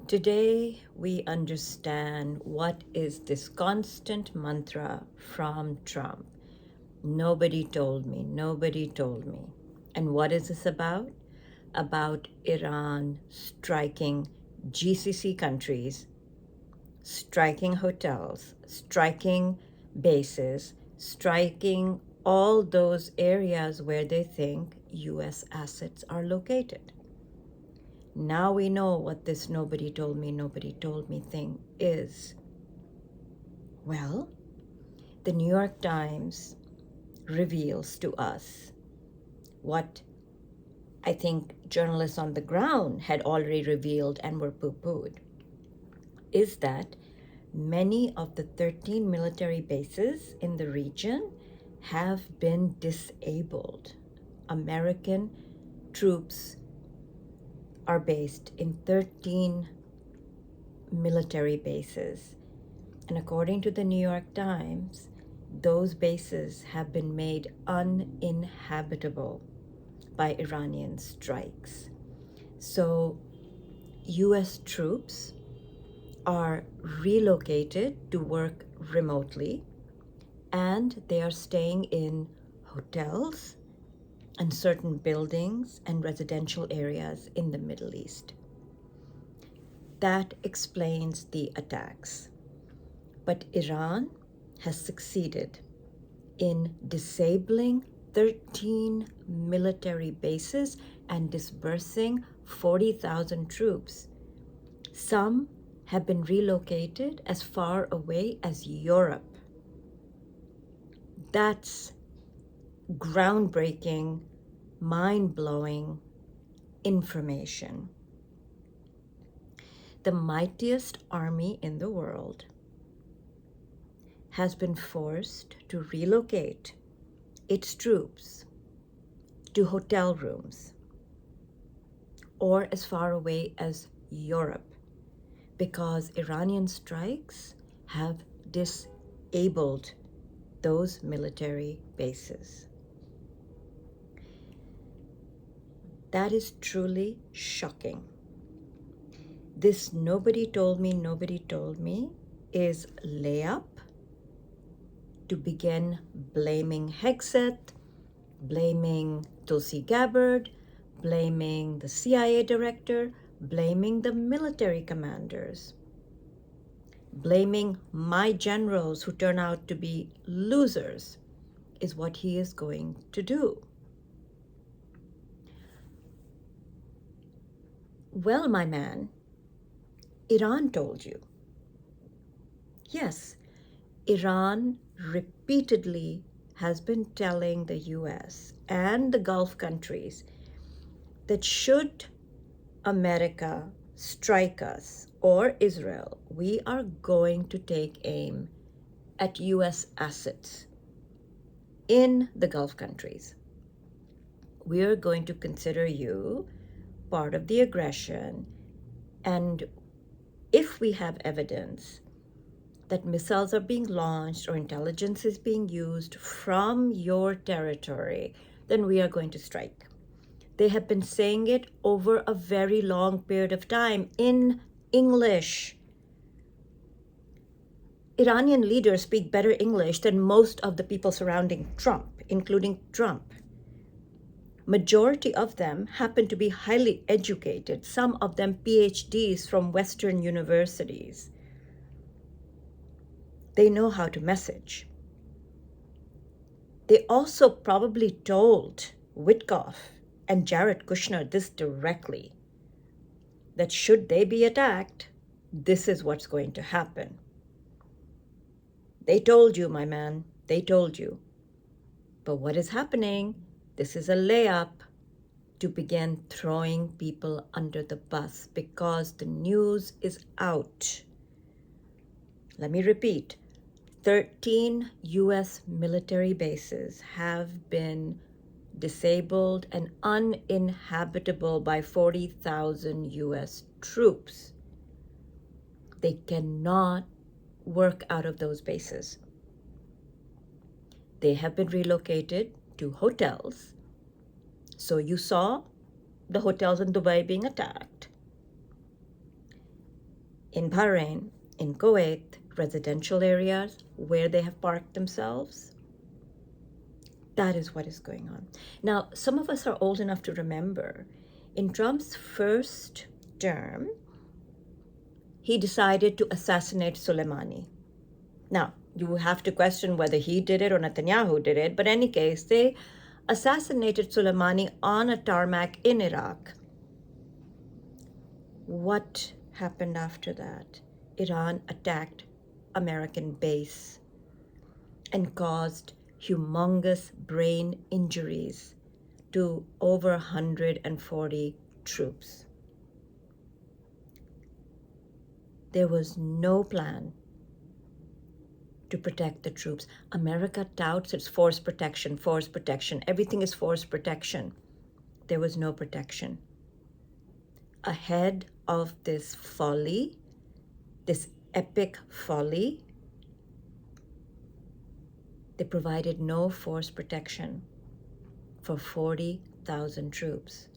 Today, we understand what is this constant mantra from Trump. Nobody told me, nobody told me. And what is this about? About Iran striking GCC countries, striking hotels, striking bases, striking all those areas where they think US assets are located. Now we know what this nobody told me thing is. Well, the New York Times reveals to us what I think journalists on the ground had already revealed and were poo-pooed, is that many of the 13 military bases in the region have been disabled. American troops are based in 13 military bases. And according to the New York Times, those bases have been made uninhabitable by Iranian strikes. So US troops are relocated to work remotely, and they are staying in hotels and certain buildings and residential areas in the Middle East. That explains the attacks. But Iran has succeeded in disabling 13 military bases and dispersing 40,000 troops. Some have been relocated as far away as Europe. That's groundbreaking, mind-blowing information. The mightiest army in the world has been forced to relocate its troops to hotel rooms or as far away as Europe because Iranian strikes have disabled those military bases. That is truly shocking. This nobody told me is layup to begin blaming Hegseth, blaming Tulsi Gabbard, blaming the CIA director, blaming the military commanders, blaming my generals who turn out to be losers is what he is going to do. Well, my man, Iran told you. Yes, Iran repeatedly has been telling the US and the Gulf countries that should America strike us or Israel, we are going to take aim at US assets in the Gulf countries. We are going to consider you part of the aggression, and if we have evidence that missiles are being launched or intelligence is being used from your territory, then we are going to strike. They have been saying it over a very long period of time in English. Iranian leaders speak better English than most of the people surrounding Trump, including Trump. Majority of them happen to be highly educated, some of them PhDs from Western universities. They know how to message. They also probably told Witkoff and Jared Kushner this directly, that should they be attacked, this is what's going to happen. They told you, my man, they told you. But what is happening? This is a layup to begin throwing people under the bus because the news is out. Let me repeat. 13 US military bases have been disabled and uninhabitable by 40,000 US troops. They cannot work out of those bases. They have been relocated to hotels. So you saw the hotels in Dubai being attacked. in Bahrain, in Kuwait, residential areas where they have parked themselves. That is what is going on. Now, some of us are old enough to remember in Trump's first term, he decided to assassinate Soleimani. Now, you have to question whether he did it or Netanyahu did it, but in any case, they assassinated Soleimani on a tarmac in Iraq. What happened after that? Iran attacked American base and caused humongous brain injuries to over 140 troops. There was no plan to protect the troops. America touts its force protection, force protection. Everything is force protection. There was no protection. Ahead of this folly, this epic folly, they provided no force protection for 40,000 troops,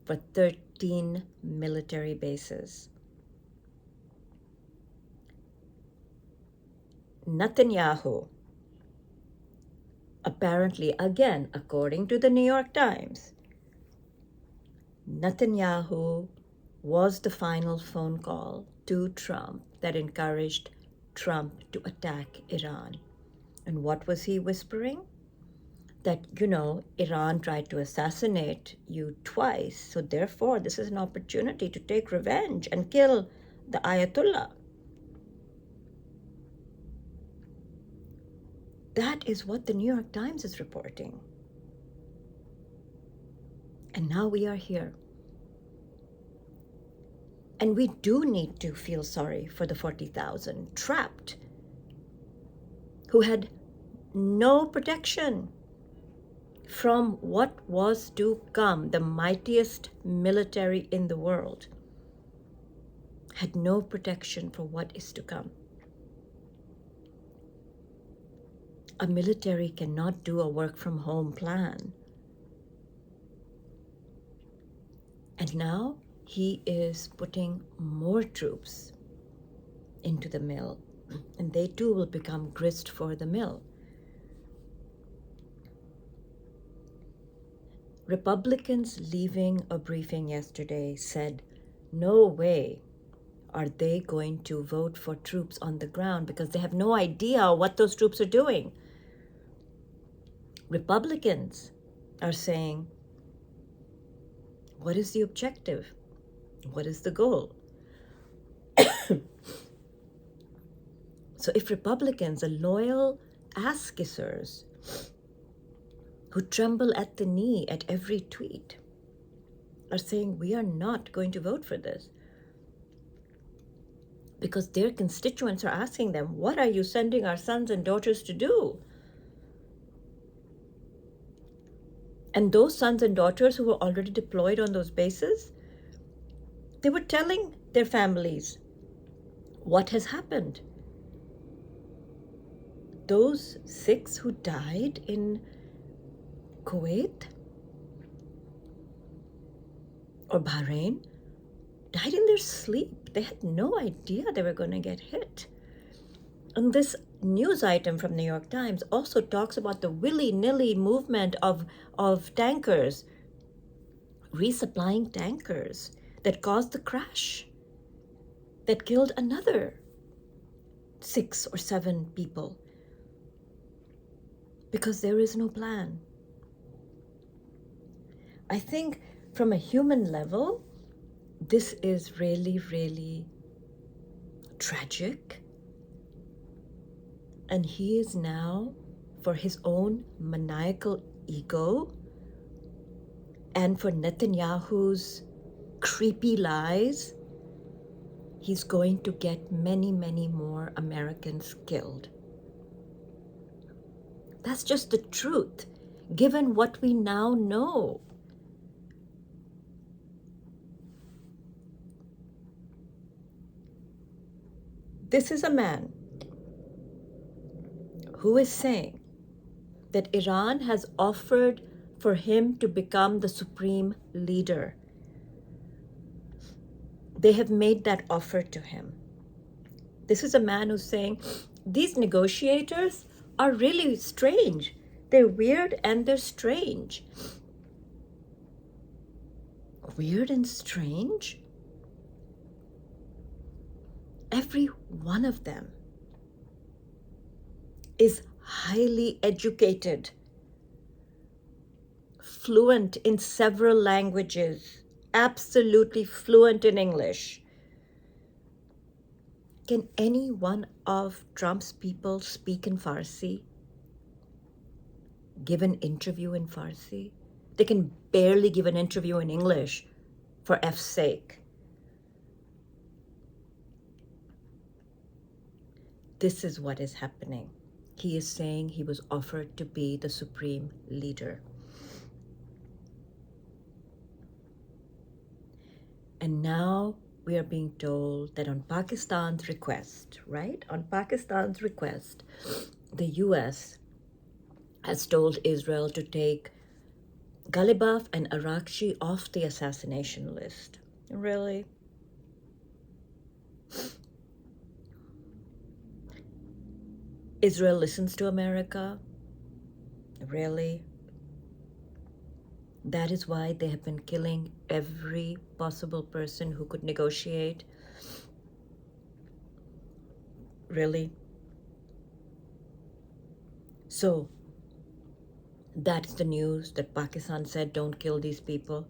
for 13 military bases. Netanyahu, apparently, again, according to the New York Times, Netanyahu was the final phone call to Trump that encouraged Trump to attack Iran. And what was he whispering? That, Iran tried to assassinate you twice, so therefore this is an opportunity to take revenge and kill the Ayatollah. That is what the New York Times is reporting. And now we are here. And we do need to feel sorry for the 40,000 trapped who had no protection from what was to come. The mightiest military in the world had no protection for what is to come. A military cannot do a work from home plan. And now he is putting more troops into the mill, and they too will become grist for the mill. Republicans leaving a briefing yesterday said, no way are they going to vote for troops on the ground because they have no idea what those troops are doing. Republicans are saying, what is the objective? What is the goal? So if Republicans, the loyal ass-kissers who tremble at the knee at every tweet, are saying we are not going to vote for this because their constituents are asking them, what are you sending our sons and daughters to do? And those sons and daughters who were already deployed on those bases, they were telling their families what has happened. Those 6 who died in Kuwait or Bahrain died in their sleep. They had no idea they were going to get hit. And this news item from New York Times also talks about the willy-nilly movement of tankers, resupplying tankers that caused the crash that killed another 6 or 7 people because there is no plan. I think from a human level, this is really, really tragic. And he is now, for his own maniacal ego and for Netanyahu's creepy lies, he's going to get many, many more Americans killed. That's just the truth, given what we now know. This is a man who is saying that Iran has offered for him to become the supreme leader. They have made that offer to him. This is a man who's saying these negotiators are really strange. They're weird and they're strange. Weird and strange? Every one of them is highly educated, fluent in several languages, absolutely fluent in English. Can any one of Trump's people speak in Farsi? Give an interview in Farsi? They can barely give an interview in English, for F's sake. This is what is happening. He is saying he was offered to be the supreme leader. And now we are being told that on Pakistan's request, right? On Pakistan's request, the US has told Israel to take Ghalibaf and Arakshi off the assassination list. Really? Israel listens to America? Really? That is why they have been killing every possible person who could negotiate? Really? So, that's the news that Pakistan said, don't kill these people.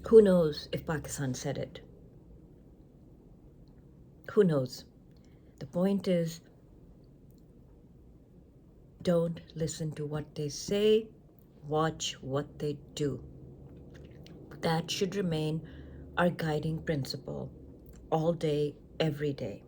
Who knows if Pakistan said it? Who knows? The point is, don't listen to what they say, watch what they do. That should remain our guiding principle all day, every day.